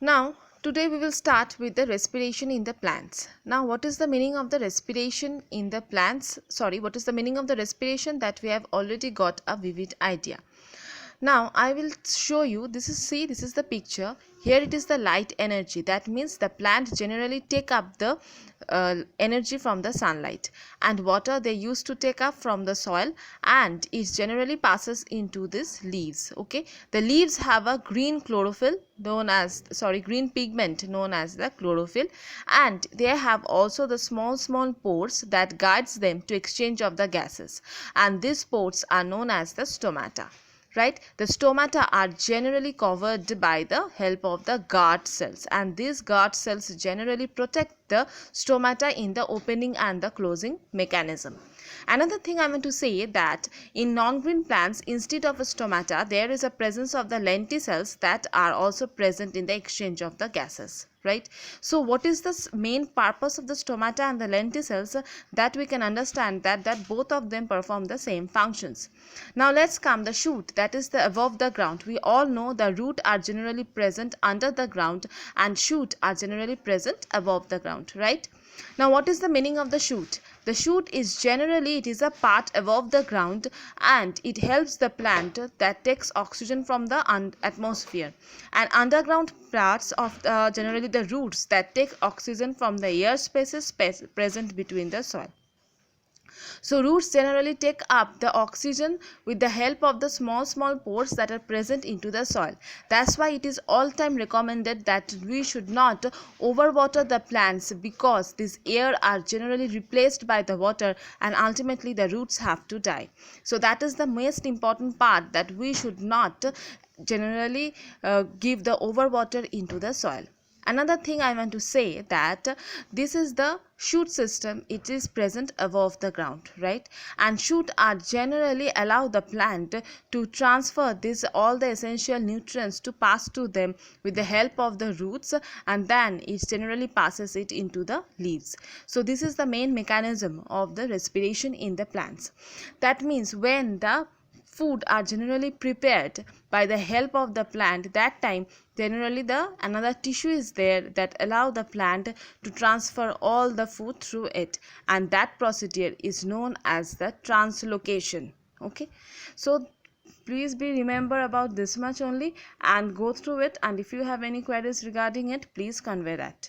Now, today we will start with the respiration in the plants. Now, what is the meaning of the respiration in the plants? What is the meaning of the respiration that we have already got a vivid idea. Now I will show you. This is the picture. Here it is the light energy. That means the plant generally take up the energy from the sunlight, and water they used to take up from the soil, and it generally passes into these leaves. Okay, the leaves have a green chlorophyll known as green pigment known as the chlorophyll, and they have also the small pores that guides them to exchange of the gases, and these pores are known as the stomata. Right, the stomata are generally covered by the help of the guard cells, and these guard cells generally protect the stomata in the opening and the closing mechanism. Another thing I want to say that in non-green plants, instead of a stomata, there is a presence of the lenticels that are also present in the exchange of the gases. Right, so what is the main purpose of the stomata and the lenticels? That we can understand that both of them perform the same functions. Now let's come the shoot, that is the above the ground. We all know the root are generally present under the ground and shoot are generally present above the ground. Right, now what is the meaning of the shoot? The shoot is generally, it is a part above the ground, and it helps the plant that takes oxygen from the atmosphere, and underground parts of generally the roots that take oxygen from the air spaces present between the soil. So roots generally take up the oxygen with the help of the small pores that are present into the soil. That's why it is all time recommended that we should not overwater the plants, because this air are generally replaced by the water, and ultimately the roots have to die. So that is the most important part, that we should not generally give the overwater into the soil. Another thing I want to say that this is the shoot system. It is present above the ground, right, and shoot are generally allow the plant to transfer this all the essential nutrients to pass to them with the help of the roots, and then it generally passes it into the leaves. So this is the main mechanism of the respiration in the plants. That means when the food are generally prepared by the help of the plant, that time generally the another tissue is there that allow the plant to transfer all the food through it, and that procedure is known as the translocation. Okay, so please be remember about this much only and go through it, and if you have any queries regarding it, please convey that.